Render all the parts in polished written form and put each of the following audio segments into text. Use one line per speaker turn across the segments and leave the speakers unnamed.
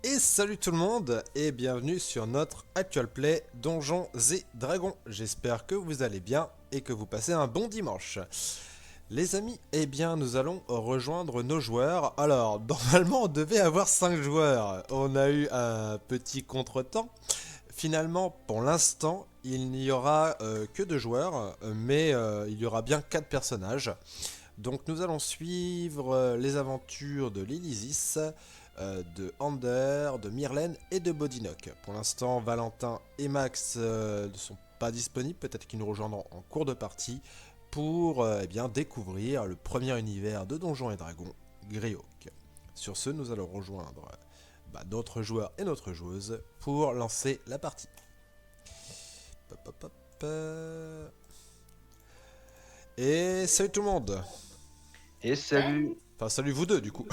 Et salut tout le monde et bienvenue sur notre actual play Donjons et Dragons. J'espère que vous allez bien et que vous passez un bon dimanche. Les amis, eh bien nous allons rejoindre nos joueurs. Alors normalement on devait avoir 5 joueurs. On a eu un petit contretemps. Finalement pour l'instant il n'y aura que 2 joueurs mais il y aura bien 4 personnages. Donc nous allons suivre les aventures de l'Elysis, de Ander, de Myrlène et de Bodinock. Pour l'instant, Valentin et Max ne sont pas disponibles, peut-être qu'ils nous rejoindront en cours de partie pour eh bien, découvrir le premier univers de Donjons et Dragons, Greyhawk. Sur ce, nous allons rejoindre notre joueur et notre joueuse pour lancer la partie. Hop, hop, hop. Et salut tout le monde.
Et salut,
Enfin, salut vous deux du coup.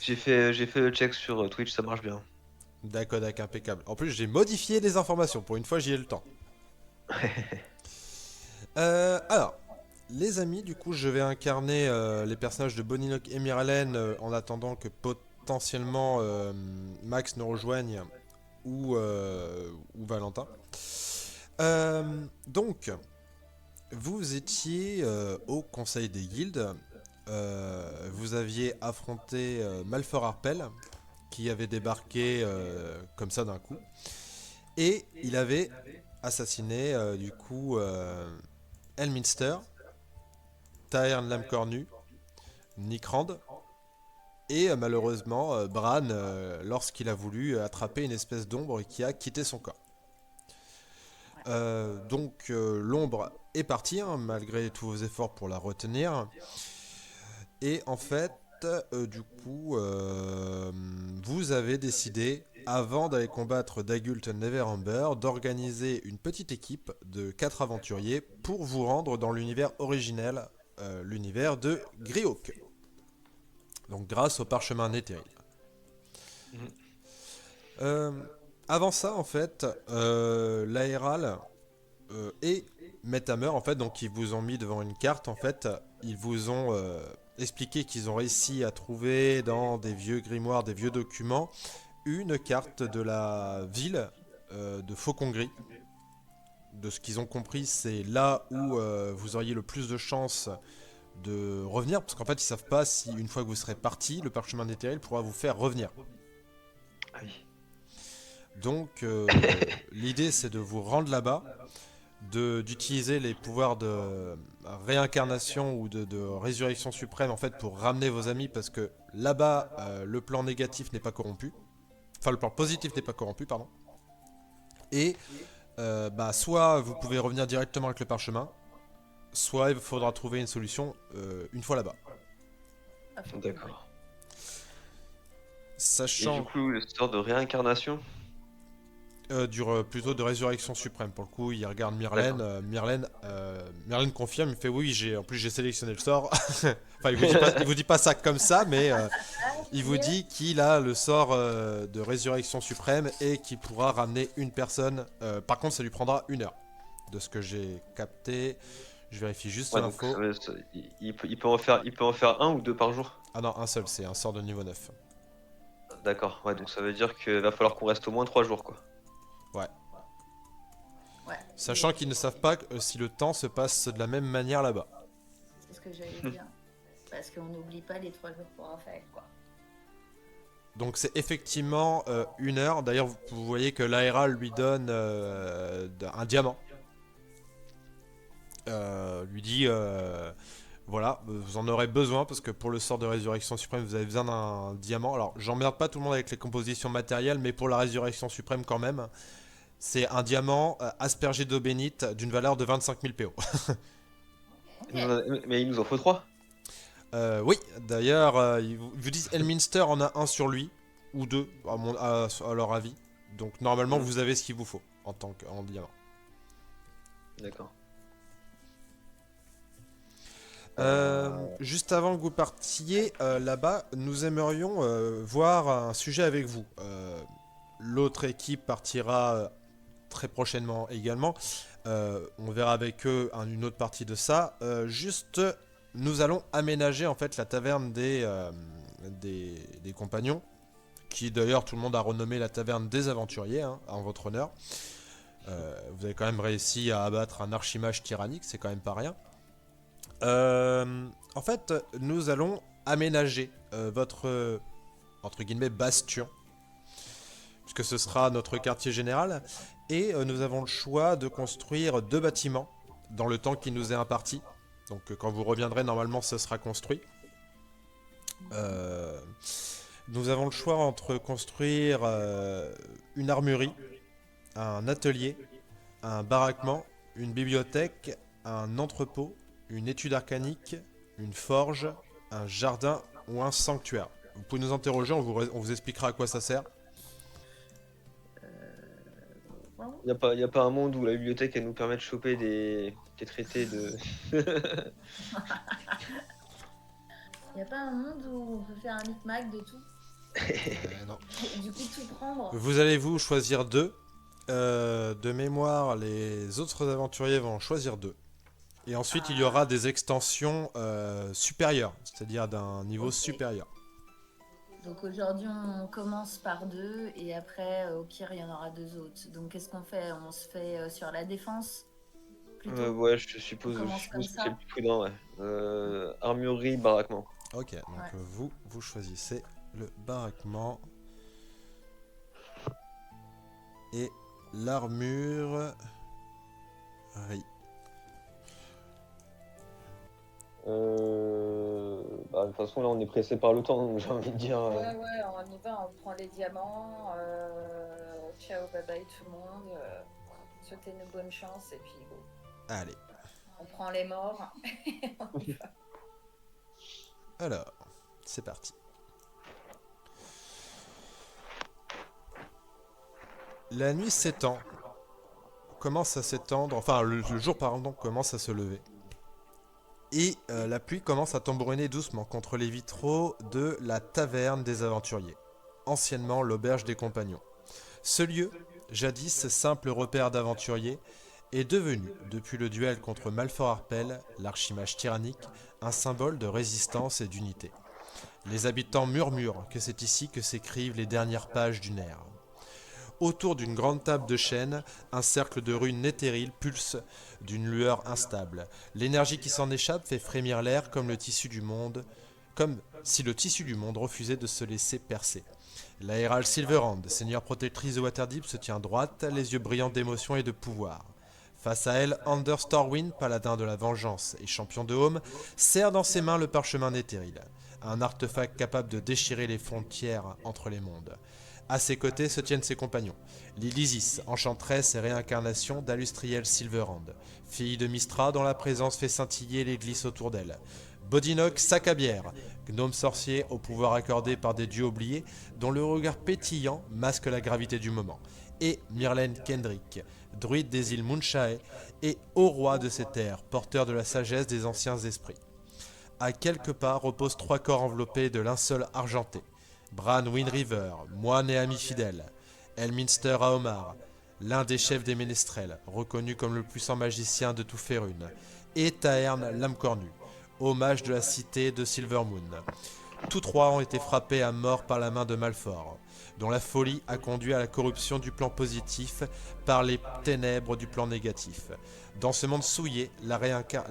j'ai fait le check sur Twitch, ça marche bien.
D'accord, d'accord, impeccable. En plus, j'ai modifié les informations. Pour une fois, j'y ai le temps. Alors, les amis, du coup, je vais incarner les personnages de Boninock et Myralène en attendant que potentiellement Max nous rejoigne ou Valentin. Donc, vous étiez au Conseil des Guildes. Vous aviez affronté Malfort Harpel, qui avait débarqué comme ça d'un coup. Et il avait assassiné du coup Elminster, Taern Lamcornu, Nicrand et malheureusement Bran lorsqu'il a voulu attraper une espèce d'ombre qui a quitté son corps. Donc l'ombre est partie hein, malgré tous vos efforts pour la retenir. Et en fait, du coup, vous avez décidé, avant d'aller combattre Dagult Neverember, d'organiser une petite équipe de 4 aventuriers pour vous rendre dans l'univers originel, l'univers de Greyhawk. Donc grâce au parchemin Netheril.
Mhm.
Euh, Avant ça, en fait, l'Aéral et Metamer, en fait, donc ils vous ont mis devant une carte, en fait, ils vous ont expliqué qu'ils ont réussi à trouver dans des vieux grimoires, des vieux documents, une carte de la ville de Faucon Gris. De ce qu'ils ont compris, c'est là où vous auriez le plus de chances de revenir, parce qu'en fait, ils savent pas si une fois que vous serez parti, le parchemin d'éthéril pourra vous faire revenir.
Ah oui.
Donc, l'idée, c'est de vous rendre là-bas, d'utiliser les pouvoirs de réincarnation ou de résurrection suprême en fait pour ramener vos amis parce que là-bas le plan négatif n'est pas corrompu, enfin le plan positif n'est pas corrompu pardon. Et soit vous pouvez revenir directement avec le parchemin, soit il faudra trouver une solution une fois là-bas.
À Faucon Gris.
D'accord. Et du
Sachant
coup, le sort de réincarnation?
dure plutôt de résurrection suprême. Pour le coup, il regarde Myrlène.
D'accord.
Myrlène confirme. Il fait oui, en plus j'ai sélectionné le sort. Enfin, il vous dit pas ça comme ça, mais il vous dit qu'il a le sort de résurrection suprême et qu'il pourra ramener une personne. Par contre, ça lui prendra 1 heure. De ce que j'ai capté, je vérifie juste
Ouais, donc
l'info.
il peut en faire un ou deux par jour.
Ah non, un seul, c'est un sort de niveau 9.
D'accord, ouais, donc ça veut dire qu'il va falloir qu'on reste au moins 3 jours, quoi.
Ouais.
Ouais.
Sachant qu'ils ne savent pas si le temps se passe de la même manière là-bas.
C'est ce que j'allais dire. Parce qu'on n'oublie pas les 3 jours pour en faire, quoi.
Donc c'est effectivement 1 heure. D'ailleurs, vous voyez que l'ARA lui donne un diamant. Lui dit voilà, vous en aurez besoin parce que pour le sort de résurrection suprême, vous avez besoin d'un diamant. Alors, j'emmerde pas tout le monde avec les compositions matérielles, mais pour la résurrection suprême, quand même, c'est un diamant aspergé d'eau bénite d'une valeur de 25 000 PO.
Ok.
Mais il nous en faut 3.
Oui, d'ailleurs, ils vous disent Elminster en a un sur lui, ou deux, à leur avis. Donc, normalement, vous avez ce qu'il vous faut en diamant.
D'accord.
Juste avant que vous partiez là-bas, nous aimerions voir un sujet avec vous. L'autre équipe partira très prochainement également. On verra avec eux une autre partie de ça. Nous allons aménager en fait la taverne des compagnons qui d'ailleurs tout le monde a renommé la taverne des aventuriers, hein, en votre honneur. Vous avez quand même réussi à abattre un archimage tyrannique, c'est quand même pas rien. En fait, nous allons aménager votre, entre guillemets, bastion, puisque ce sera notre quartier général, et nous avons le choix de construire 2 bâtiments dans le temps qui nous est imparti. Donc quand vous reviendrez, normalement, ce sera construit. Nous avons le choix entre construire une armurerie, un atelier, un baraquement, une bibliothèque, un entrepôt, une étude arcanique, une forge, un jardin ou un sanctuaire. Vous pouvez nous interroger, on vous expliquera à quoi ça sert.
Bon.
Y a pas un monde où la bibliothèque elle nous permet de choper des traités de.
Y a pas un monde où on peut faire un micmac de tout
Non.
et du coup tout prendre.
Vous allez vous choisir 2. De mémoire, les autres aventuriers vont en choisir 2. Et ensuite, il y aura des extensions supérieures, c'est-à-dire d'un niveau
Ok.
supérieur.
Donc aujourd'hui on commence par 2 et après au pire il y en aura 2 autres. Donc qu'est-ce qu'on fait? On se fait sur la défense plutôt?
Ouais, je suppose,
On commence comme
que
ça.
c'est le plus prudent, ouais. Armurerie, baraquement.
Ok, donc
Ouais.
vous choisissez le baraquement et l'armurerie.
Bah, de toute façon, là, on est pressé par le temps, donc j'ai envie de dire.
Ouais, on y va, on prend les diamants. Ciao, bye bye tout le monde. Souhaitez une bonne chance et puis bon,
Allez,
on prend les morts. On y va.
alors, c'est parti. La nuit s'étend, commence à s'étendre, enfin le jour pardon commence à se lever. Et la pluie commence à tambouriner doucement contre les vitraux de la taverne des aventuriers, anciennement l'auberge des compagnons. Ce lieu, jadis simple repère d'aventuriers, est devenu, depuis le duel contre Malfort Harpel, l'archimage tyrannique, un symbole de résistance et d'unité. Les habitants murmurent que c'est ici que s'écrivent les dernières pages d'une ère. Autour d'une grande table de chêne, un cercle de runes éthériles pulse d'une lueur instable. L'énergie qui s'en échappe fait frémir l'air comme si le tissu du monde refusait de se laisser percer. La Hérald Silverhand, seigneur protectrice de Waterdeep, se tient droite, les yeux brillants d'émotion et de pouvoir. Face à elle, Anders Storwin, paladin de la vengeance et champion de Home, serre dans ses mains le parchemin éthéril, un artefact capable de déchirer les frontières entre les mondes. À ses côtés se tiennent ses compagnons. Lilisis, enchanteresse et réincarnation d'Alustriel Silverhand, fille de Mystra dont la présence fait scintiller l'église autour d'elle. Bodinock Sacabière, gnome sorcier au pouvoir accordé par des dieux oubliés, dont le regard pétillant masque la gravité du moment. Et Myrlène Kendrick, druide des îles Moonshae et haut roi de ces terres, porteur de la sagesse des anciens esprits. À quelques pas reposent 3 corps enveloppés de linceul argenté. Bran Windriver, moine et ami fidèle. Elminster Aomar, l'un des chefs des ménestrels, reconnu comme le puissant magicien de tout Faerûn. Et Taern Lamcornu, hommage de la cité de Silvermoon. Tous 3 ont été frappés à mort par la main de Malfort, dont la folie a conduit à la corruption du plan positif par les ténèbres du plan négatif. Dans ce monde souillé, la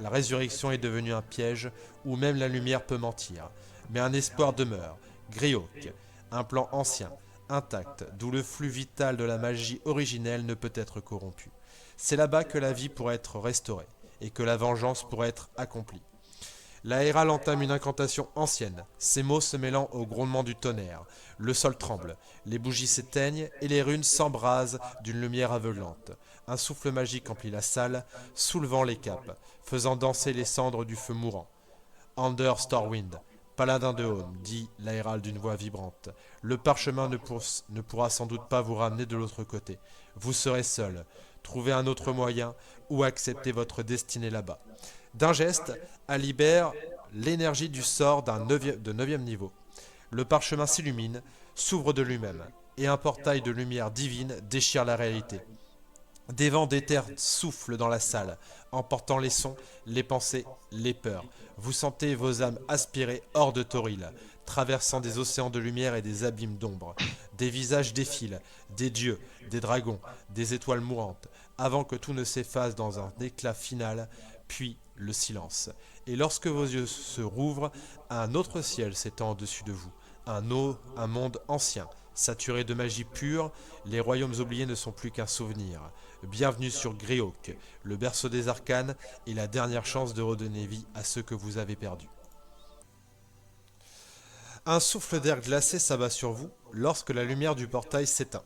résurrection est devenue un piège où même la lumière peut mentir. Mais un espoir demeure. Griok, un plan ancien, intact, d'où le flux vital de la magie originelle ne peut être corrompu. C'est là-bas que la vie pourrait être restaurée, et que la vengeance pourrait être accomplie. La Hérald entame une incantation ancienne, ses mots se mêlant au grondement du tonnerre. Le sol tremble, les bougies s'éteignent et les runes s'embrasent d'une lumière aveuglante. Un souffle magique emplit la salle, soulevant les capes, faisant danser les cendres du feu mourant. Anders Storwind, paladin de Home, dit la Hérald d'une voix vibrante. Le parchemin ne pourra sans doute pas vous ramener de l'autre côté. Vous serez seul. Trouvez un autre moyen ou acceptez votre destinée là-bas. D'un geste, elle libère l'énergie du sort de 9e niveau. Le parchemin s'illumine, s'ouvre de lui-même, et un portail de lumière divine déchire la réalité. Des vents d'éther soufflent dans la salle, emportant les sons, les pensées, les peurs. Vous sentez vos âmes aspirer hors de Toril, traversant des océans de lumière et des abîmes d'ombre. Des visages défilent, des dieux, des dragons, des étoiles mourantes, avant que tout ne s'efface dans un éclat final, puis le silence. Et lorsque vos yeux se rouvrent, un autre ciel s'étend au-dessus de vous, un monde ancien, saturé de magie pure, les royaumes oubliés ne sont plus qu'un souvenir. Bienvenue sur Greyhawk, le berceau des arcanes et la dernière chance de redonner vie à ceux que vous avez perdus. Un souffle d'air glacé s'abat sur vous lorsque la lumière du portail s'éteint.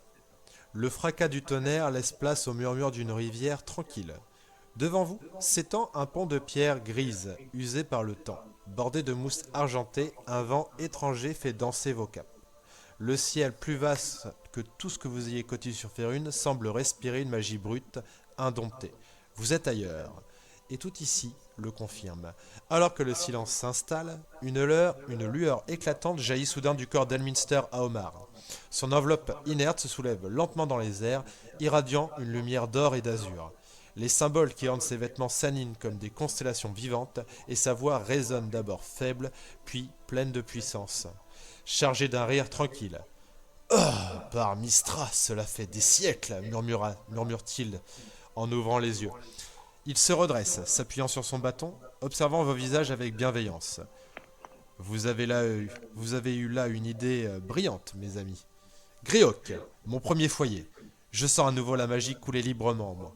Le fracas du tonnerre laisse place au murmure d'une rivière tranquille. Devant vous s'étend un pont de pierre grise, usé par le temps. Bordé de mousse argentée, un vent étranger fait danser vos capes. Le ciel, plus vaste que tout ce que vous ayez côtoyé sur Faerûn, semble respirer une magie brute, indomptée. Vous êtes ailleurs. Et tout ici le confirme. Alors que le silence s'installe, une lueur éclatante jaillit soudain du corps d'Elminster à Omar. Son enveloppe inerte se soulève lentement dans les airs, irradiant une lumière d'or et d'azur. Les symboles qui ornent ses vêtements s'animent comme des constellations vivantes, et sa voix résonne d'abord faible, puis pleine de puissance. Chargée d'un rire tranquille. « Oh, par Mystra, cela fait des siècles !» murmure-t-il en ouvrant les yeux. Il se redresse, s'appuyant sur son bâton, observant vos visages avec bienveillance. Vous avez eu là une idée brillante, mes amis. Greyhawk, mon premier foyer. Je sens à nouveau la magie couler librement en moi.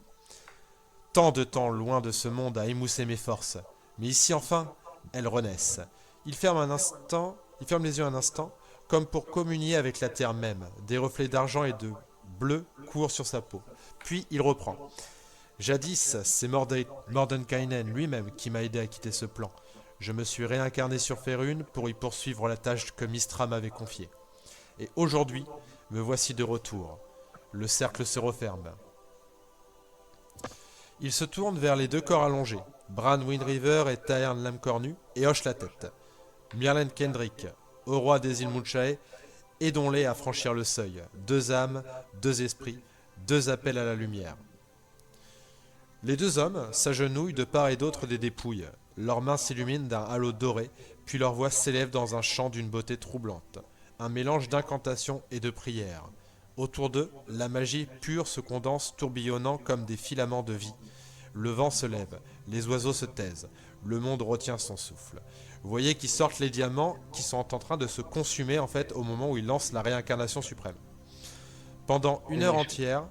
Tant de temps loin de ce monde a émoussé mes forces, mais ici enfin, elles renaissent. Il ferme les yeux un instant, comme pour communier avec la terre même. Des reflets d'argent et de bleu courent sur sa peau. Puis il reprend. Jadis, c'est Mordenkainen lui-même qui m'a aidé à quitter ce plan. Je me suis réincarné sur Faerûn pour y poursuivre la tâche que Mystra m'avait confiée. Et aujourd'hui, me voici de retour. Le cercle se referme. Il se tourne vers les deux corps allongés, Bran Windriver et Taern Lamcornu, et hoche la tête. Myrlen Kendrick, au roi des îles Munchae, aidons-les à franchir le seuil. 2 âmes, 2 esprits, 2 appels à la lumière. Les 2 hommes s'agenouillent de part et d'autre des dépouilles. Leurs mains s'illuminent d'un halo doré, puis leur voix s'élève dans un chant d'une beauté troublante. Un mélange d'incantations et de prières. Autour d'eux, la magie pure se condense, tourbillonnant comme des filaments de vie. Le vent se lève, les oiseaux se taisent, le monde retient son souffle. Vous voyez qu'ils sortent les diamants qui sont en train de se consumer en fait au moment où ils lancent la réincarnation suprême. Pendant 1 heure entière,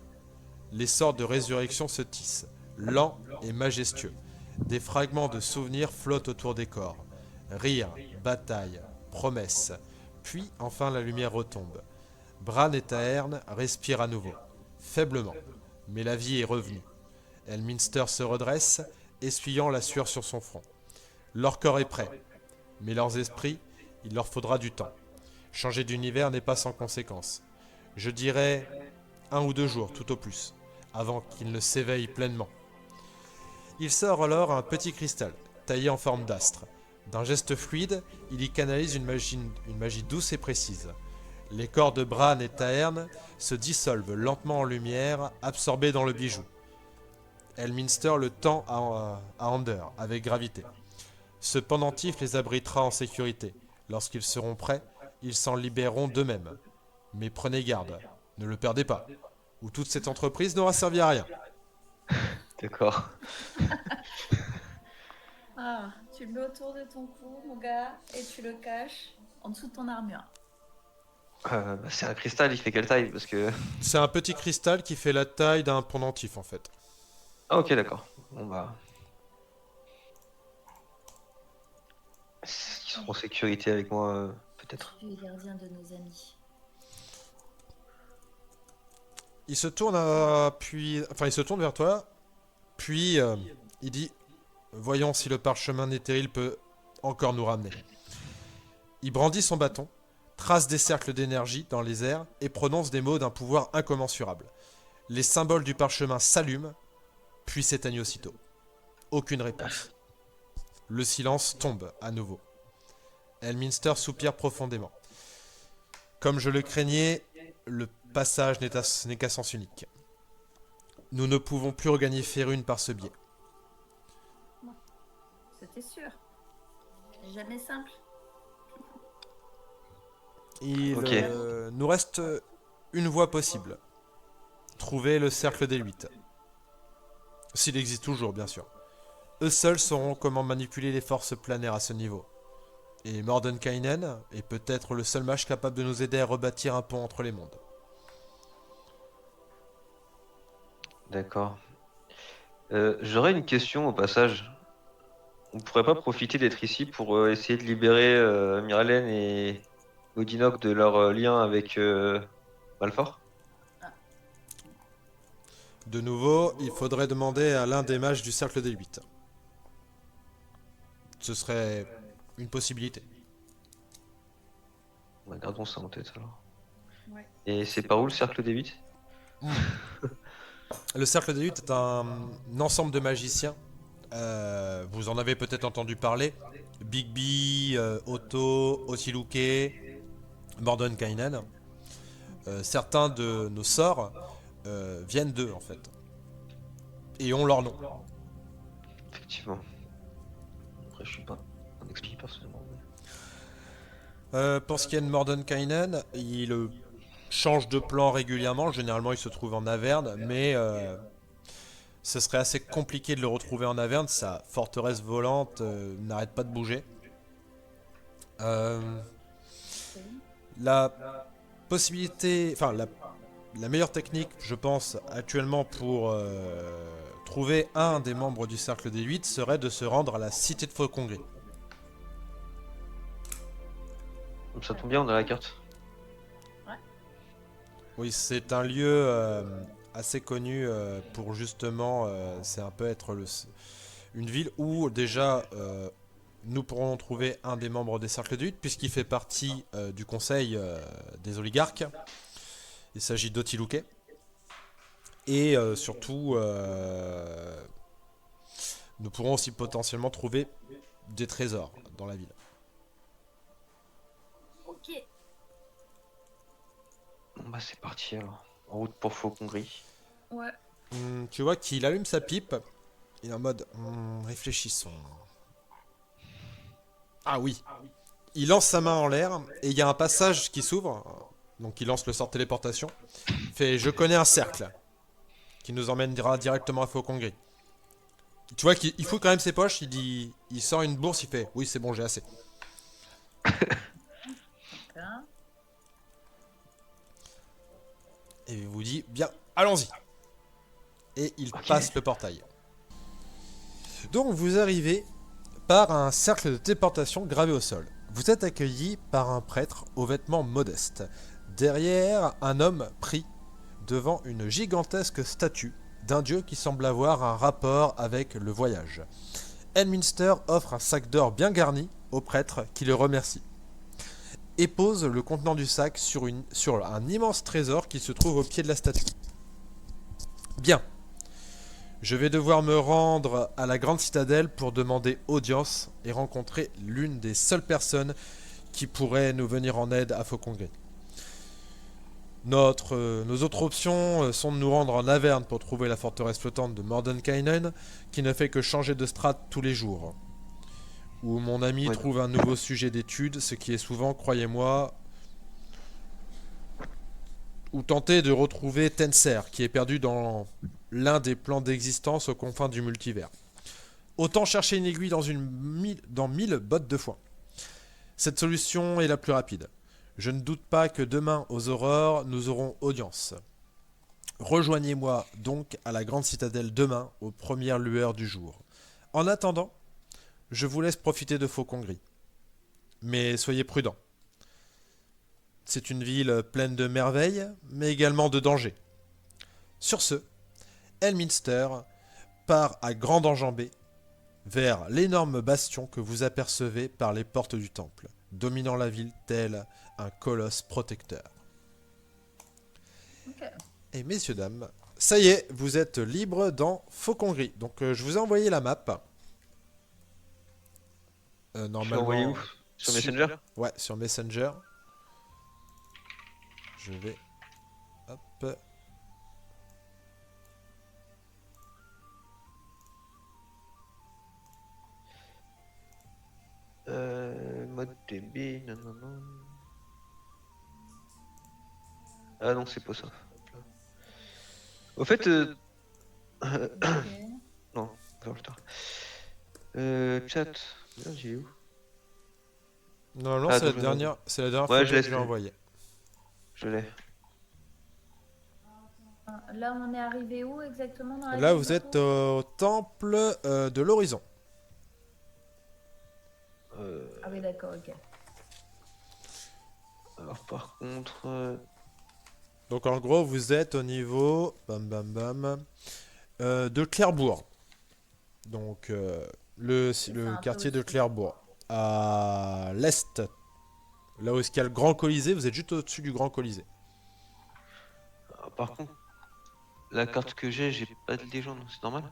les sorts de résurrection se tissent, lents et majestueux. Des fragments de souvenirs flottent autour des corps. Rire, bataille, promesses. Puis enfin la lumière retombe. Bran et Taern respirent à nouveau, faiblement, mais la vie est revenue. Elminster se redresse, essuyant la sueur sur son front. Leur corps est prêt, mais leurs esprits, il leur faudra du temps. Changer d'univers n'est pas sans conséquence. Je dirais 1 ou 2 jours, tout au plus, avant qu'ils ne s'éveillent pleinement. Il sort alors un petit cristal, taillé en forme d'astre. D'un geste fluide, il y canalise une magie douce et précise. Les corps de Bran et Taern se dissolvent lentement en lumière, absorbés dans le bijou. Elminster le tend à Ander, avec gravité. Ce pendentif les abritera en sécurité. Lorsqu'ils seront prêts, ils s'en libéreront d'eux-mêmes. Mais prenez garde, ne le perdez pas, ou toute cette entreprise n'aura servi à rien.
D'accord.
Ah, tu le mets autour de ton cou, mon gars, et tu le caches en dessous de ton armure.
C'est un cristal, il fait quelle taille? Parce que...
C'est un petit cristal qui fait la taille d'un pendentif en fait.
Ah ok, d'accord. Bon bah... Ils seront en sécurité avec moi, peut-être.
Tu es gardien de nos amis.
Il se tourne il se tourne vers toi, puis il dit « Voyons si le parchemin Netheril peut encore nous ramener. » Il brandit son bâton, trace des cercles d'énergie dans les airs et prononce des mots d'un pouvoir incommensurable. Les symboles du parchemin s'allument, puis s'éteignent aussitôt. Aucune réponse. Le silence tombe à nouveau. Elminster soupire profondément. Comme je le craignais, le passage n'est qu'à sens unique. nous ne pouvons plus regagner Faerûn par ce biais.
C'était sûr. C'est jamais simple.
Il
Ok.
nous reste une voie possible. Trouver le cercle des 8. S'il existe toujours, bien sûr. Eux seuls sauront comment manipuler les forces planaires à ce niveau. Et Mordenkainen est peut-être le seul mage capable de nous aider à rebâtir un pont entre les mondes.
D'accord. J'aurais une question au passage. On pourrait pas profiter d'être ici pour essayer de libérer Myralen et Odinok de leur lien avec Malfort?
De nouveau, il faudrait demander à l'un des mages du cercle des 8. Ce serait une possibilité.
Ouais, gardons ça en tête alors.
Ouais.
Et c'est par où le cercle des 8?
Le cercle des 8 est un ensemble de magiciens. Vous en avez peut-être entendu parler. Bigby, Otto, Osiluke, Mordenkainen. Certains de nos sorts viennent d'eux en fait. Et ont leur nom.
Effectivement. Après, je suis pas un expert personnellement.
Pour ce qui est de Mordenkainen, il change de plan régulièrement. Généralement, il se trouve en Averne, mais ce serait assez compliqué de le retrouver en Averne. Sa forteresse volante n'arrête pas de bouger. La possibilité, enfin la meilleure technique, je pense, actuellement pour trouver un des membres du cercle des 8 serait de se rendre à la cité de Faucongris.
Ça tombe bien, on a la carte.
Oui, c'est un lieu assez connu pour justement, c'est un peu être une ville où déjà nous pourrons trouver un des membres des cercles des 8 puisqu'il fait partie du conseil des oligarques. Il s'agit d'Otiluke. Et surtout, nous pourrons aussi potentiellement trouver des trésors dans la ville.
Ok.
Bon bah c'est parti alors. En route pour Faucongris.
Ouais.
Tu vois qu'il allume sa pipe. Il est en mode réfléchissons. Ah oui. Il lance sa main en l'air et il y a un passage qui s'ouvre. Donc il lance le sort de téléportation. Il fait je connais un cercle qui nous emmènera directement à Faucongris. Tu vois qu'il fout quand même ses poches. Il sort une bourse. Il fait oui c'est bon j'ai assez.
D'accord.
Et il vous dit bien allons-y. Et il passe le portail. Donc vous arrivez par un cercle de téléportation gravé au sol. Vous êtes accueilli par un prêtre aux vêtements modestes. Derrière, un homme pris devant une gigantesque statue d'un dieu qui semble avoir un rapport avec le voyage. Elminster offre un sac d'or bien garni au prêtre qui le remercie et pose le contenant du sac sur un immense trésor qui se trouve au pied de la statue. Bien. Je vais devoir me rendre à la grande citadelle pour demander audience et rencontrer l'une des seules personnes qui pourrait nous venir en aide à Faucongris. Nos autres options sont de nous rendre en Averne pour trouver la forteresse flottante de Mordenkainen, qui ne fait que changer de strate tous les jours. Où mon ami trouve un nouveau sujet d'étude, ce qui est souvent, croyez-moi, ou tenter de retrouver Tenser, qui est perdu dans l'un des plans d'existence aux confins du multivers. Autant chercher une aiguille dans 1000 bottes de foin. Cette solution est la plus rapide. Je ne doute pas que demain, aux aurores, nous aurons audience. Rejoignez-moi donc à la grande citadelle demain, aux premières lueurs du jour. En attendant, je vous laisse profiter de Faucongris. Mais soyez prudents. C'est une ville pleine de merveilles, mais également de dangers. Sur ce, Elminster part à grande enjambée vers l'énorme bastion que vous apercevez par les portes du temple, dominant la ville tel un colosse protecteur.
Ok.
Et messieurs, dames, ça y est, vous êtes libres dans Faucongris. Donc je vous ai envoyé la map. Normalement.
Je l'ai envoyé où? Sur Messenger?
Ouais, sur Messenger. Je vais... Hop.
TB, nanana. Ah non, c'est pas ça. Hop là. Au fait,
Ok.
non, ça va plus tard. Chat. Merde, j'ai où?
Normalement,
Ah, attends, je vais
c'est la dernière
Ouais, je
photo
l'ai,
que j'ai envoyée.
je l'ai.
Là, on est arrivé où exactement dans la
Là,
ville
vous êtes
d'auto
au temple de l'horizon.
Ah oui, d'accord, ok.
Alors par contre,
Donc en gros, vous êtes au niveau bam bam bam de Clairbourg. Donc
C'est
le
un peu
quartier de
au-dessus.
Clairbourg à l'est. Là où il y a le Grand Colisée, vous êtes juste au-dessus du Grand Colisée.
par contre, la carte que j'ai pas de légende, c'est normal?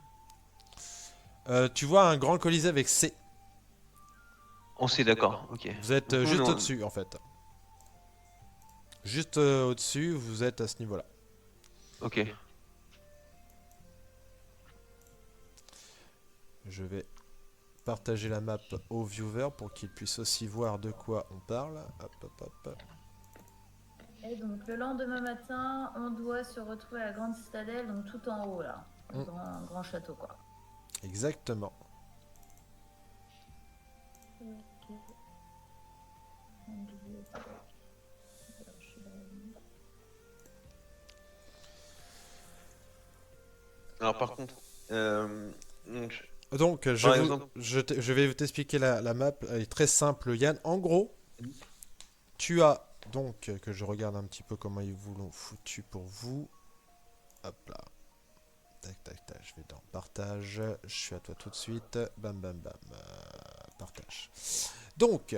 Tu vois un Grand Colisée avec C.
On s'est d'accord, ok.
Vous êtes
Donc nous,
juste
on...
au-dessus en fait. Juste au-dessus, vous êtes à ce niveau-là.
Ok.
Je vais partager la map aux viewers pour qu'ils puissent aussi voir de quoi on parle. Hop, hop, hop.
Et donc, le lendemain matin, on doit se retrouver à la grande citadelle, donc tout en haut, là. Le grand château, quoi.
Exactement.
Ok.
Alors par contre, donc,
Donc,
par exemple,
je vais vous t'expliquer la map. Elle est très simple, Yann. En gros, tu as donc que je regarde un petit peu comment ils vous l'ont foutu pour vous. Hop là. Tac, tac, tac. Je vais dans partage. Je suis à toi tout de suite. Bam, bam, bam. Partage. Donc,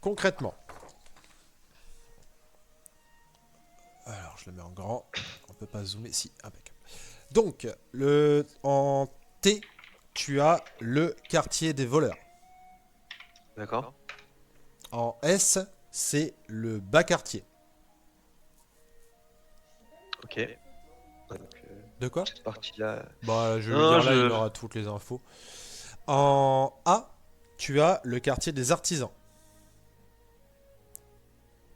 concrètement. Alors, je le mets en grand. On peut pas zoomer. Si, impeccable. Donc, en T, tu as le quartier des voleurs.
d'accord.
En S, c'est le bas quartier.
Ok. Donc,
De quoi?
cette partie-là.
Bah, je vais le
Non,
dire là, il aura toutes les infos. En A, tu as le quartier des artisans,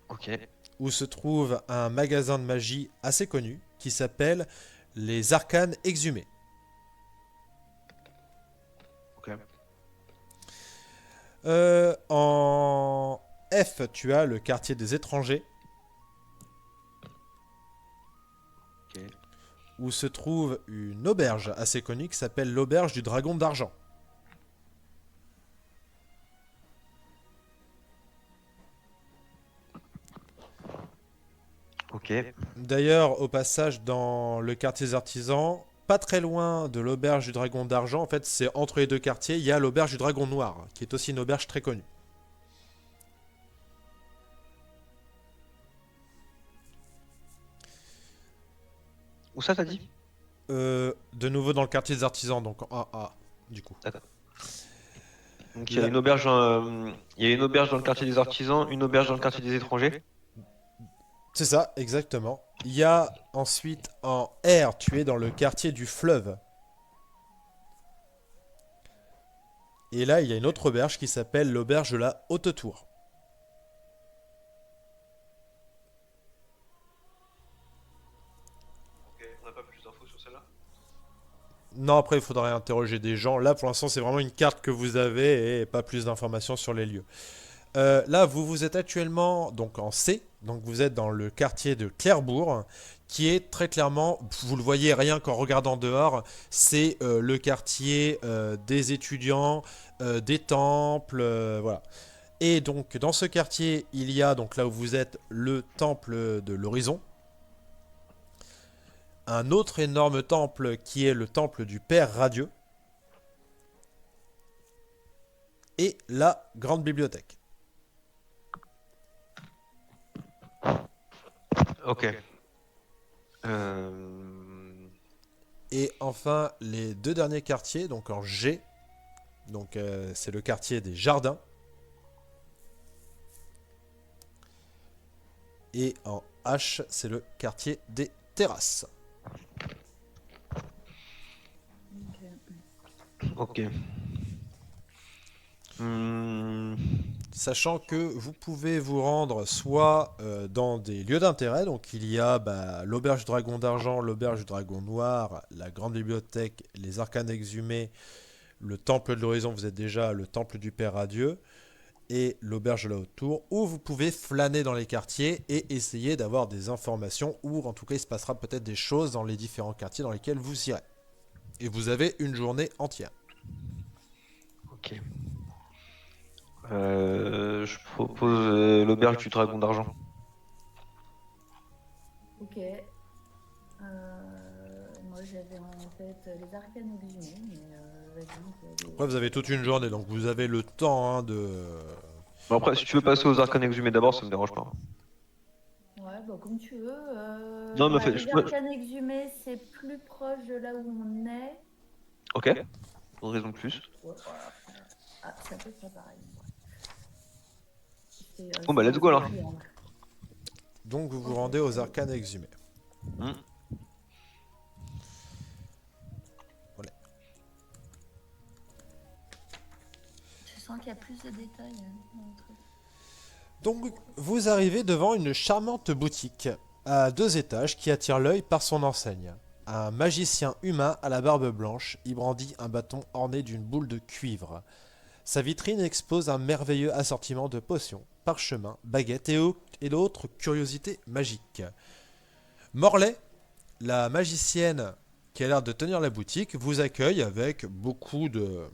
Ok.
où se trouve un magasin de magie assez connu qui s'appelle les Arcanes Exhumés.
Ok.
En F, tu as le quartier des étrangers,
Ok.
où se trouve une auberge assez connue qui s'appelle l'auberge du Dragon d'Argent.
Ok.
D'ailleurs, au passage, dans le quartier des artisans, pas très loin de l'auberge du Dragon d'Argent, en fait, c'est entre les deux quartiers, il y a l'auberge du Dragon Noir, qui est aussi une auberge très connue.
Où ça t'as dit?
De nouveau dans le quartier des artisans, donc en AA, du coup.
D'accord. Donc il y a
Là-
une auberge, il y a une auberge dans le quartier des artisans, une auberge dans le quartier des étrangers.
C'est ça, exactement. Il y a ensuite en R, tu es dans le quartier du fleuve. Et là, il y a une autre auberge qui s'appelle l'auberge de la Haute Tour.
Ok, on n'a pas plus d'infos sur celle-là.
Non, après, il faudrait interroger des gens. Là, pour l'instant, c'est vraiment une carte que vous avez et pas plus d'informations sur les lieux. Là, vous êtes actuellement donc en C, donc vous êtes dans le quartier de Clairbourg, qui est très clairement, vous le voyez rien qu'en regardant dehors, c'est le quartier des étudiants, des temples, voilà. Et donc dans ce quartier, il y a donc là où vous êtes le temple de l'horizon, un autre énorme temple qui est le temple du Père Radieux, et la grande bibliothèque.
Ok. Euh,
Et enfin, les deux derniers quartiers, donc en G, donc c'est le quartier des jardins. Et en H, c'est le quartier des terrasses.
Ok.
Ok. Hmm,
Sachant que vous pouvez vous rendre soit dans des lieux d'intérêt, donc il y a l'auberge du Dragon d'Argent, l'auberge du Dragon Noir, la grande bibliothèque, les arcanes exhumées, le temple de l'horizon, vous êtes déjà le temple du Père Adieu, et l'auberge de la Haute Tour, où vous pouvez flâner dans les quartiers et essayer d'avoir des informations, ou en tout cas il se passera peut-être des choses dans les différents quartiers dans lesquels vous irez. Et vous avez une journée entière.
ok. Je propose l'auberge du Dragon d'Argent.
Ok. Moi j'avais en tête les arcanes exhumées, mais vas-y, on peut aller.
Après vous avez toute une journée, donc vous avez le temps de...
Bon, après, si tu veux passer aux arcanes exhumées d'abord, ça me dérange pas.
Ouais, bah comme tu veux.
Non, mais
Ouais, les arcanes exhumées, c'est plus proche de là où on est.
ok. Raison de plus.
Ouais, voilà. Ah, c'est à peu près pareil.
Bon, bah,
C'est
let's
dans
go
un
alors.
triangle.
Donc vous vous
Ok.
rendez aux arcanes exhumées.
Hmm.
Voilà.
Je sens qu'il y a plus de détails dans le truc.
Donc vous arrivez devant une charmante boutique à 2 étages qui attire l'œil par son enseigne. Un magicien humain à la barbe blanche y brandit un bâton orné d'une boule de cuivre. Sa vitrine expose un merveilleux assortiment de potions, parchemins, baguettes et d'autres curiosités magiques. Morlaix, la magicienne qui a l'air de tenir la boutique, vous accueille avec beaucoup de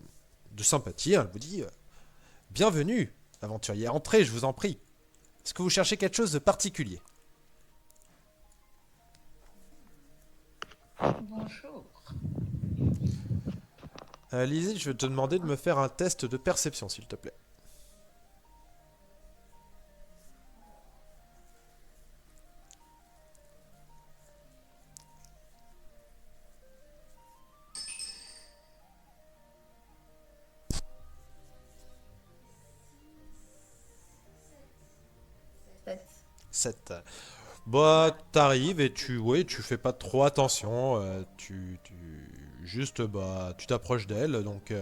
sympathie. Elle vous dit bienvenue, aventurier, entrez, je vous en prie. Est-ce que vous cherchez quelque chose de particulier?
Bonjour.
Lizzie, je vais te demander de me faire un test de perception, s'il te plaît.
Faites.
7. Bah, t'arrives et tu fais pas trop attention. Juste, tu t'approches d'elle. Donc,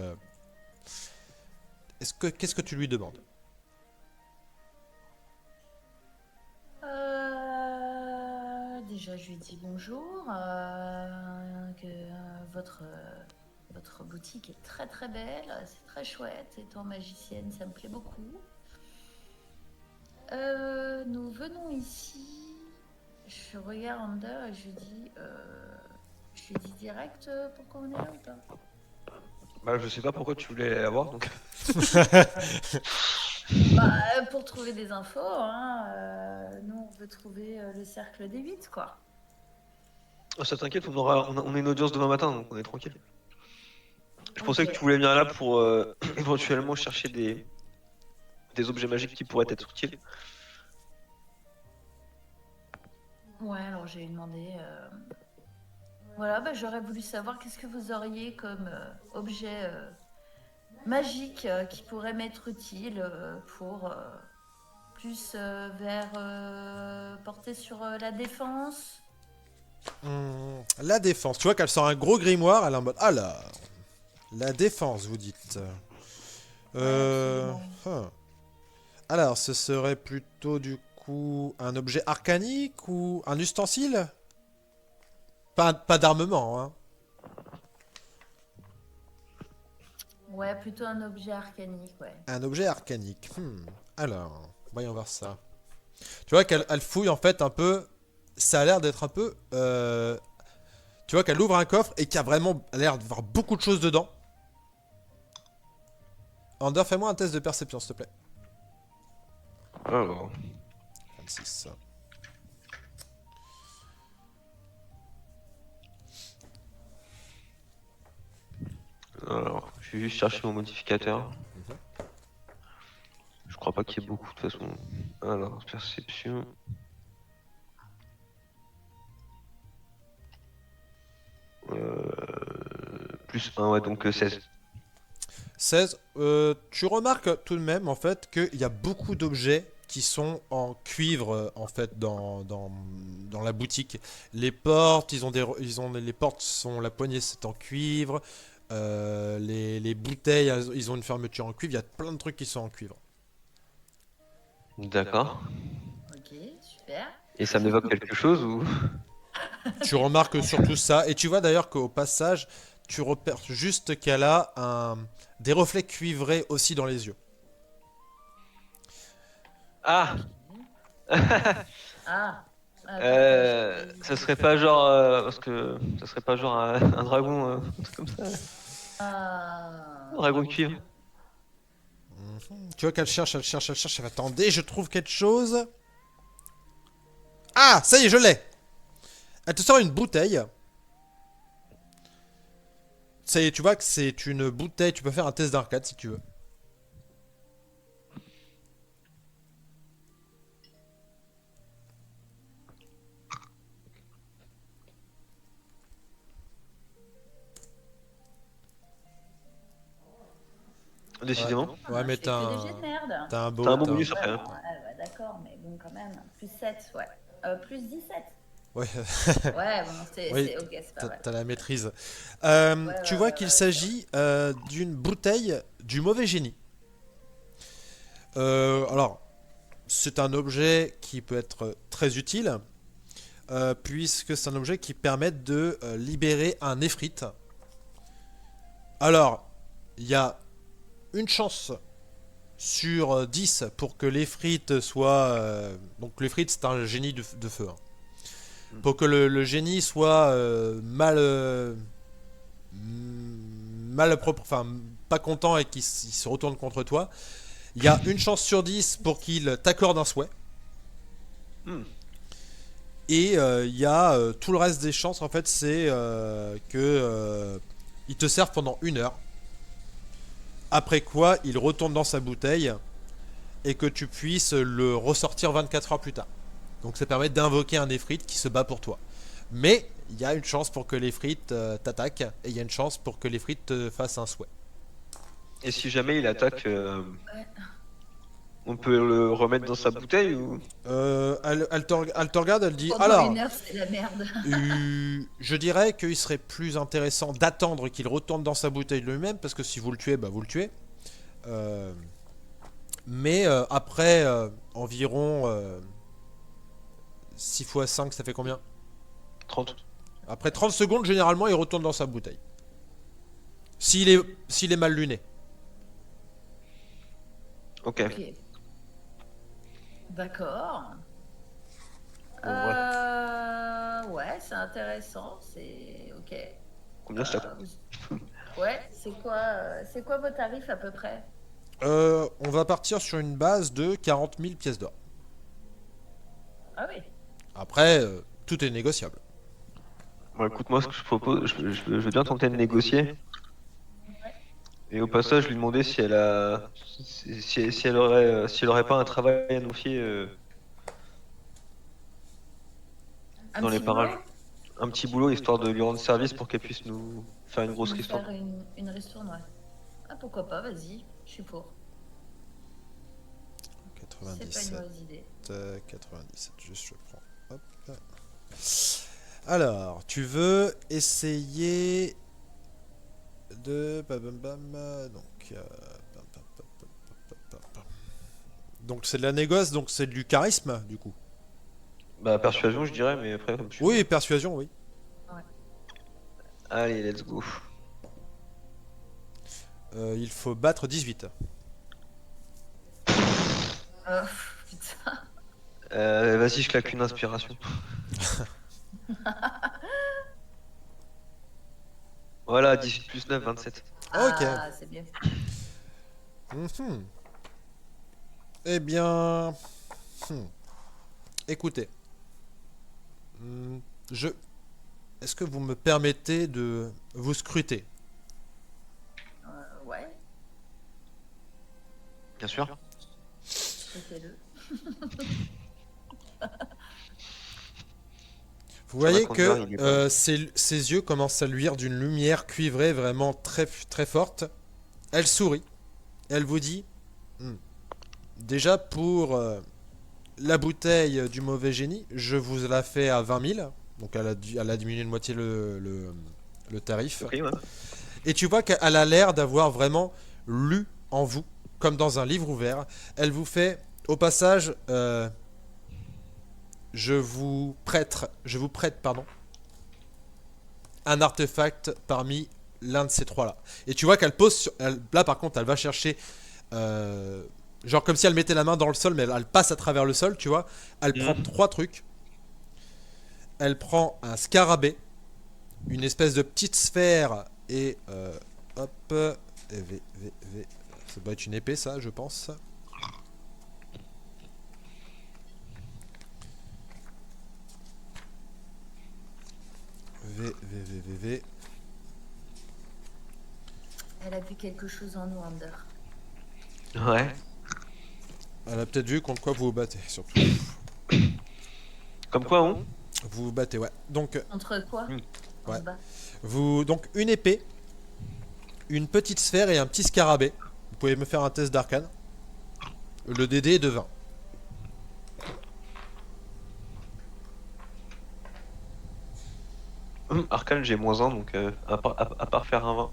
qu'est-ce que tu lui demandes?
Déjà, je lui dis bonjour, que votre boutique est très très belle, c'est très chouette, étant magicienne, ça me plaît beaucoup. Nous venons ici, je regarde Ander et je lui dis direct pourquoi on est là ou pas?
Bah, je sais pas pourquoi tu voulais avoir, donc.
Pour trouver des infos, hein, nous on veut trouver le cercle des 8, quoi.
Oh, ça t'inquiète, on a une audience demain matin, donc on est tranquille. Je pensais que
Ok.
tu voulais venir là pour éventuellement chercher des objets magiques qui pourraient être utiles.
Ouais, alors j'ai demandé. Voilà, j'aurais voulu savoir qu'est-ce que vous auriez comme objet magique qui pourrait m'être utile pour plus vers porter sur la défense.
La défense. Tu vois qu'elle sort un gros grimoire. Elle est en mode. Alors, la défense, vous dites.
Ouais,
Euh.
absolument.
Hein. Alors, ce serait plutôt du coup un objet arcanique ou un ustensile? Pas d'armement, hein.
Ouais, plutôt un objet arcanique, ouais.
Un objet arcanique. Alors, voyons voir ça. Tu vois qu'elle elle fouille en fait un peu. Ça a l'air d'être un peu. Tu vois qu'elle ouvre un coffre et qu'il y a vraiment l'air d'avoir beaucoup de choses dedans. Ander, fais-moi un test de perception, s'il te plaît.
Alors,
26.
je vais juste chercher mon modificateur. Je crois pas qu'il y ait beaucoup de toute façon. Alors, perception. Plus 1, ouais, donc 16.
16. Tu remarques tout de même en fait qu'il y a beaucoup d'objets qui sont en cuivre en fait dans la boutique. Les portes, les portes sont la poignée c'est en cuivre. Les bouteilles, ils ont une fermeture en cuivre. Il y a plein de trucs qui sont en cuivre.
D'accord.
Ok, super.
Et ça m'évoque quelque chose ou...
Tu remarques surtout ça. Et tu vois d'ailleurs qu'au passage, tu repères juste qu'elle a des reflets cuivrés aussi dans les yeux.
Ah!
Ah, partage.
Ça serait pas genre... parce que ça serait pas genre un dragon, un truc comme ça.
Ah,
Un dragon de cuivre.
Tu vois qu'elle cherche, elle cherche, elle cherche. Elle fait, attendez, je trouve quelque chose. Ah, ça y est, je l'ai. Elle te sort une bouteille. Ça y est, tu vois que c'est une bouteille. Tu peux faire un test d'arcade si tu veux.
Décidément.
Ouais, mais
je fais que des jets de merde.
t'as un beau.
T'as un bon
t'as
bonus après. Hein.
Ouais, d'accord, mais bon, quand même. Plus 7, ouais. Plus 17.
Ouais,
Ouais, bon,
Oui,
ok, c'est pas mal.
t'as la maîtrise.
Ouais,
Tu
ouais,
vois
ouais,
qu'il
ouais,
s'agit d'une bouteille du mauvais génie. Alors, c'est un objet qui peut être très utile, puisque c'est un objet qui permet de libérer un Efrit. Alors, il y a une chance sur 10 pour que l'Efrit soit... donc l'Efrit, c'est un génie de feu. Hein. Pour que le génie soit mal propre, enfin pas content et qu'il se retourne contre toi, il y a une chance sur 10 pour qu'il t'accorde un souhait.
Hmm.
Et il y a tout le reste des chances, en fait, c'est que il te serve pendant 1 heure. Après quoi, il retourne dans sa bouteille et que tu puisses le ressortir 24 heures plus tard. Donc ça permet d'invoquer un Efrit qui se bat pour toi. Mais il y a une chance pour que l'Efrit t'attaque et il y a une chance pour que l'Efrit te fasse un souhait.
Et si jamais il attaque,
Ouais.
on peut le remettre dans sa bouteille ou...
Elle te regarde, elle dit
Pendant
alors,
1 heure, c'est la merde.
je dirais qu'il serait plus intéressant d'attendre qu'il retourne dans sa bouteille de lui-même parce que si vous le tuez, bah vous le tuez. Mais après environ 6 fois 5, ça fait combien?
30.
Après 30 secondes, généralement, il retourne dans sa bouteille. S'il est mal luné.
Ok.
Ok. D'accord.
Bon, voilà.
Ouais, c'est intéressant, c'est ok.
Combien je tape
Ouais, c'est quoi vos tarifs à peu près?
On va partir sur une base de 40 000 pièces d'or.
Ah oui.
Après, tout est négociable.
Bon, écoute, moi, ce que je propose, je veux bien tenter de négocier. Et au passage, je lui demandais si elle a, si elle aurait pas un travail à nous fier
Un
dans les
petit boulot?
parages. Un petit boulot histoire de lui rendre service pour qu'elle puisse nous faire une grosse
Nous
ristourne.
faire une ristourne, ouais. Ah, pourquoi pas, vas-y, je suis pour. C'est pas une
97,
mauvaise idée.
97, juste je prends. Hop. Alors, tu veux essayer de... Donc, donc c'est de la négoce, donc c'est du charisme, du coup.
Bah, persuasion, je dirais, mais après, comme tu
Oui,
veux.
persuasion, oui.
Allez, let's go.
Il faut battre 18.
Oh, putain.
Vas-y, je claque une inspiration. Voilà, 18 plus 9, 27.
Ok.
Ah, c'est bien.
Mhm. Eh bien... hmm. Écoutez. Je... Est-ce que vous me permettez de vous scruter?
Ouais,
Bien sûr.
faites-le.
Vous
Ça va,
voyez
Condor,
que
il est pas-
ses yeux commencent à luire d'une lumière cuivrée vraiment très, très forte. Elle sourit. Elle vous dit Hmm. Déjà pour la bouteille du mauvais génie, je vous la fais à 20 000. Donc elle a diminué de moitié le tarif.
Ok, ouais.
Et tu vois qu'elle a l'air d'avoir vraiment lu en vous, comme dans un livre ouvert. Elle vous fait, au passage, je vous prête, pardon, un artefact parmi l'un de ces trois-là. Et tu vois qu'elle pose, là par contre, elle va chercher, genre comme si elle mettait la main dans le sol, mais elle passe à travers le sol, tu vois. Elle prend trois trucs. Elle prend un scarabée, une espèce de petite sphère et hop, ça doit être une épée, ça, je pense. V.
Elle a vu quelque chose en nous, Under.
Ouais.
Elle a peut-être vu contre quoi vous vous battez, surtout.
Comme quoi, on
Vous vous battez, ouais. Donc,
Contre quoi On
ouais.
se bat.
Donc une épée, une petite sphère et un petit scarabée. Vous pouvez me faire un test d'arcane. Le DD est de 20.
Arcane, j'ai -1, donc à part faire un 20.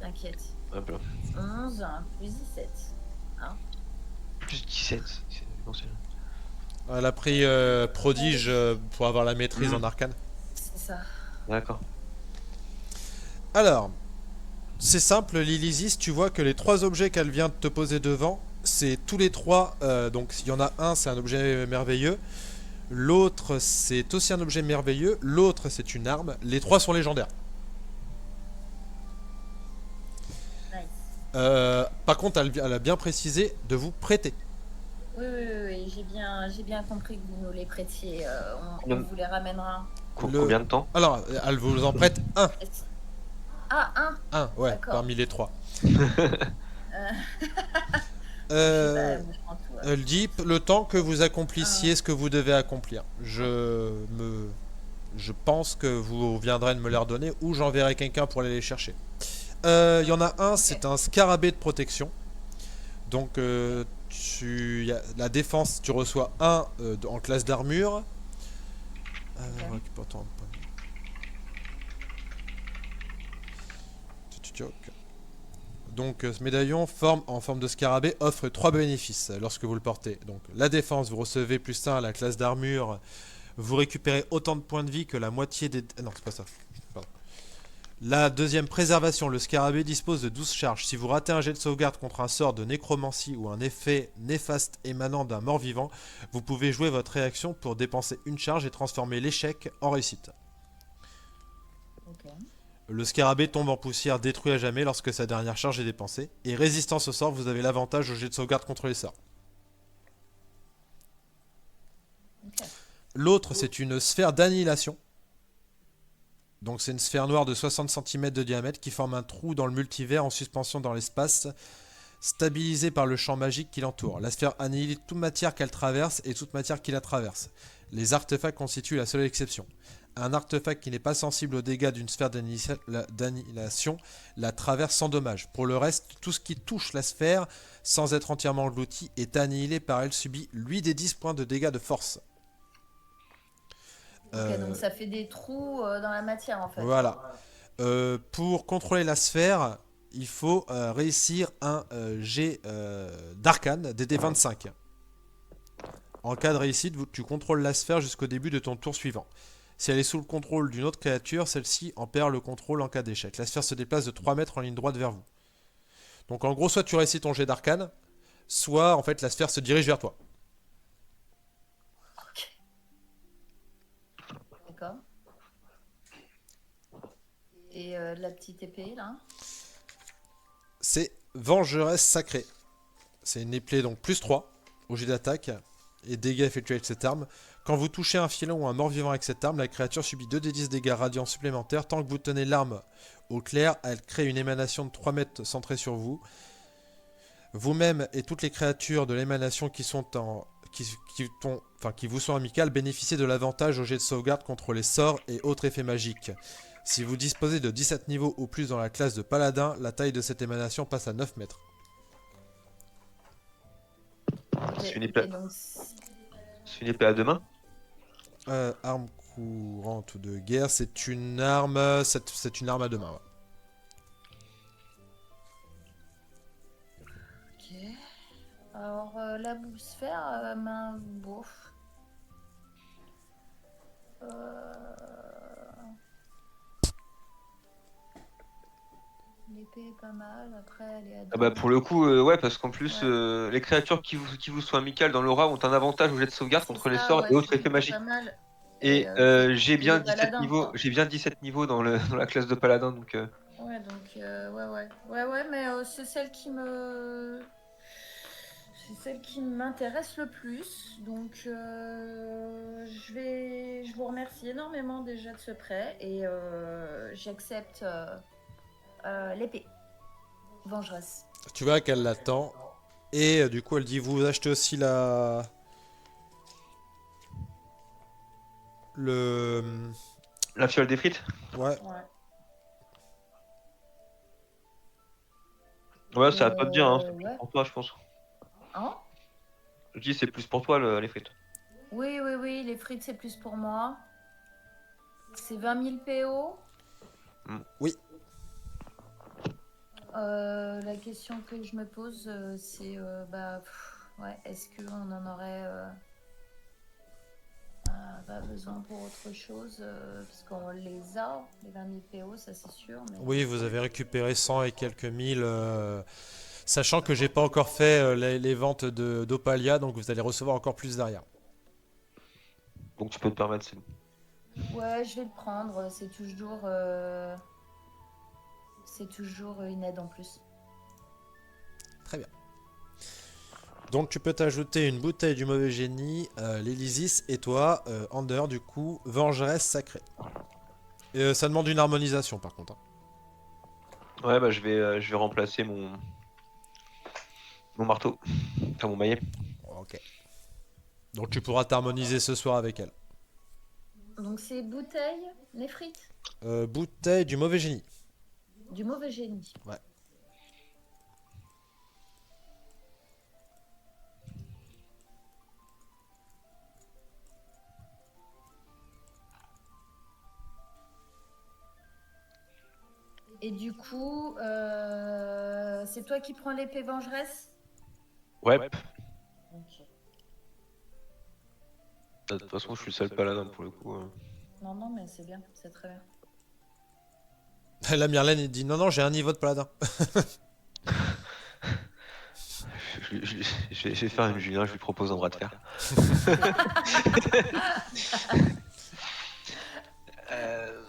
T'inquiète.
Hop là.
11 plus 17.
Plus 17. Non, c'est-
Elle a pris prodige pour avoir la maîtrise en arcane.
C'est ça.
D'accord.
Alors, c'est simple, Lilisis, tu vois que les trois objets qu'elle vient de te poser devant, c'est tous les trois. Donc, il y en a un, c'est un objet merveilleux. L'autre, c'est aussi un objet merveilleux. L'autre, c'est une arme. Les trois sont légendaires.
Nice.
Par contre, elle a bien précisé de vous prêter.
Oui, j'ai bien compris que vous nous les prêtiez. On
Non.
vous les ramènera.
Combien de temps?
Alors, elle vous en prête un.
Ah, un.
Ouais,
D'accord.
parmi les trois.
Je prends tout,
Elle dit le temps que vous accomplissiez ce que vous devez accomplir. Je pense que vous viendrez de me les redonner ou j'enverrai quelqu'un pour aller les chercher. Il y en a un, c'est un scarabée de protection. Donc, la défense, tu reçois un en classe d'armure. Récupère ton point. Donc ce médaillon en forme de scarabée offre 3 bénéfices lorsque vous le portez. Donc la défense, vous recevez plus 1 à la classe d'armure. Vous récupérez autant de points de vie que la moitié des... non, c'est pas ça. Pardon. La deuxième, préservation. Le scarabée dispose de 12 charges. Si vous ratez un jet de sauvegarde contre un sort de nécromancie ou un effet néfaste émanant d'un mort-vivant, vous pouvez jouer votre réaction pour dépenser une charge et transformer l'échec en réussite.
Ok.
Le scarabée tombe en poussière, détruit à jamais lorsque sa dernière charge est dépensée. Et résistance au sort, vous avez l'avantage au jet de sauvegarde contre les sorts.
Ok.
L'autre, c'est une sphère d'annihilation. Donc c'est une sphère noire de 60 cm de diamètre qui forme un trou dans le multivers en suspension dans l'espace, stabilisé par le champ magique qui l'entoure. La sphère annihile toute matière qu'elle traverse et toute matière qui la traverse. Les artefacts constituent la seule exception. Un artefact qui n'est pas sensible aux dégâts d'une sphère d'annihilation la traverse sans dommage. Pour le reste, tout ce qui touche la sphère, sans être entièrement englouti, est annihilé par elle, subit 8 des 10 points de dégâts de force.
Ok, donc ça fait des trous dans la matière en fait.
Voilà. Pour contrôler la sphère, il faut réussir un jet d'arcane, DD25. En cas de réussite, tu contrôles la sphère jusqu'au début de ton tour suivant. Si elle est sous le contrôle d'une autre créature, celle-ci en perd le contrôle en cas d'échec. La sphère se déplace de 3 mètres en ligne droite vers vous. Donc en gros, soit tu réussis ton jet d'arcane, soit en fait la sphère se dirige vers toi.
Ok. D'accord. Et la petite épée là.
C'est Vengeresse Sacrée. C'est une épée donc plus 3 au jet d'attaque et dégâts effectués avec cette arme. Quand vous touchez un filon ou un mort-vivant avec cette arme, la créature subit 2d10 dégâts radiants supplémentaires. Tant que vous tenez l'arme au clair, elle crée une émanation de 3 mètres centrée sur vous. Vous-même et toutes les créatures de l'émanation qui vous sont amicales bénéficient de l'avantage au jet de sauvegarde contre les sorts et autres effets magiques. Si vous disposez de 17 niveaux ou plus dans la classe de paladin, la taille de cette émanation passe à 9 mètres.
C'est une épée. C'est une épée à deux mains?
Arme courante de guerre. C'est une arme, c'est une arme à deux mains. Ouais.
Ok. Alors, la bousphère, main bouffe. L'épée est pas mal. Après, elle est à
Ah bah
deux.
pour le coup, ouais, parce qu'en plus,
Ouais.
les créatures qui vous sont amicales dans l'aura ont un avantage au jet de sauvegarde
C'est
contre les
ça,
sorts
ouais,
et
c'est
autres effets
plutôt
magiques.
pas mal. Et
Et
c'est des paladins, quoi.
j'ai bien 17 niveaux dans dans la classe de paladin, donc
Ouais, donc, ouais. Ouais, mais c'est celle qui me. C'est celle qui m'intéresse le plus. Donc, je vous remercie énormément déjà de ce prêt. Et j'accepte l'épée. Vengeresse.
Tu vois qu'elle l'attend. Et du coup, elle dit vous achetez aussi la. Le.
la fiole des frites.
Ouais.
Ouais.
Ouais, c'est à toi de dire, hein, c'est plus
Ouais.
pour toi, je pense.
Hein?
Je dis c'est plus pour toi les frites.
Oui, les frites, c'est plus pour moi. C'est 20 000 PO.
Oui.
La question que je me pose, c'est ouais, est-ce qu'on en aurait pas besoin pour autre chose parce qu'on les a, les 20 000 PO, ça c'est sûr. Mais...
Oui, vous avez récupéré 100 et quelques mille. Sachant que j'ai pas encore fait les ventes d'Opalia, donc vous allez recevoir encore plus derrière.
Donc tu peux te permettre.
Ouais, je vais le prendre. C'est toujours une aide en plus.
Très bien. Donc tu peux t'ajouter une bouteille du mauvais génie, l'Elysis, et toi, Ander, du coup, vengeresse sacrée. Ça demande une harmonisation par contre. Hein.
Ouais, bah je vais remplacer mon marteau, enfin mon maillet.
Ok. Donc tu pourras t'harmoniser ce soir avec elle.
Donc c'est bouteille, néphrite,
Bouteille du mauvais génie.
du mauvais génie.
Ouais.
Et du coup, c'est toi qui prends l'épée vengeresse?
Ouais.
Ok.
De toute façon, je suis le seul paladin pour le coup.
Non, mais c'est bien, c'est très bien.
La Myrlène, il dit non, non, j'ai un niveau de paladin.
Je vais faire une Julien, je lui propose un bras de fer. Euh,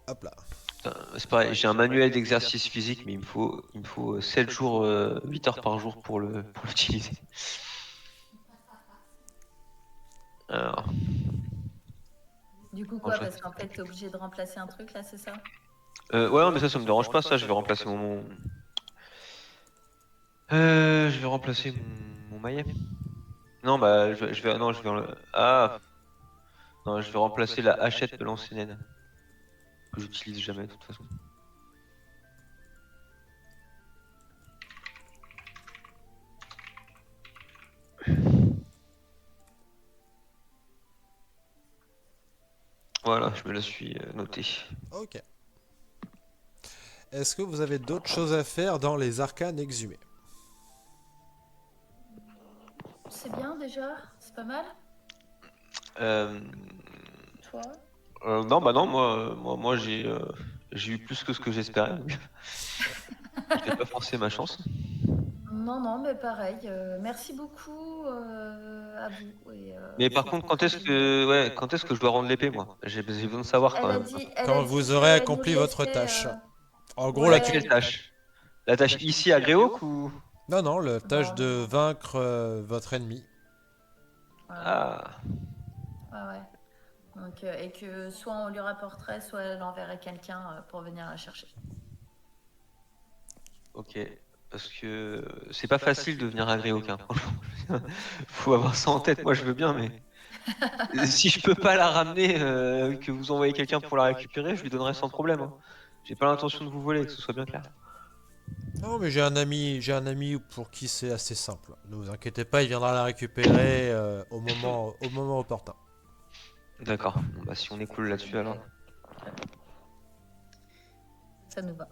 Hop là.
C'est pareil, j'ai un manuel d'exercice physique, mais il me faut 7 jours, 8 heures par jour pour l'utiliser. Alors,
Du coup, quoi? Parce qu'en fait, t'es obligé de remplacer un truc là, c'est ça?
ouais, non, mais ça me dérange pas, ça, je vais remplacer je vais remplacer mon maillet. Non, bah, non, non, je vais remplacer la hachette de l'ancienne que j'utilise jamais de toute façon. Voilà, je me la suis noté.
Ok. Est-ce que vous avez d'autres choses à faire dans les arcanes exhumés?
C'est bien déjà, c'est pas mal.
Euh,
Toi?
non, bah non, moi j'ai eu plus que ce que j'espérais. Donc j'ai pas forcé ma chance.
Non, mais pareil. Merci beaucoup à vous. Et,
Mais par contre, quand est-ce que je dois rendre l'épée, moi? J'ai besoin de savoir quand même.
Elle
Quand
a dit
vous aurez
qu'elle nous
accompli votre
laissait,
tâche. En gros,
ouais.
Laquelle tâche? La tâche ici à Gréoc ou?
Non, non, la tâche de
Non.
vaincre votre ennemi.
Voilà.
Ah,
Ouais. Donc, et que soit on lui rapporterait, soit elle enverrait quelqu'un pour venir la chercher.
ok. Parce que c'est pas facile de venir à Gréoc, hein, franchement. Faut avoir ça en tête. Moi, je veux bien, mais si je peux pas la ramener, que vous envoyez quelqu'un pour la récupérer, je lui donnerai sans problème. Hein. J'ai pas l'intention de vous voler, que ce soit bien clair.
Non, mais j'ai un ami pour qui c'est assez simple. Ne vous inquiétez pas, il viendra la récupérer au moment opportun.
D'accord. Bon, bah, si on est cool là-dessus alors.
Ça nous va.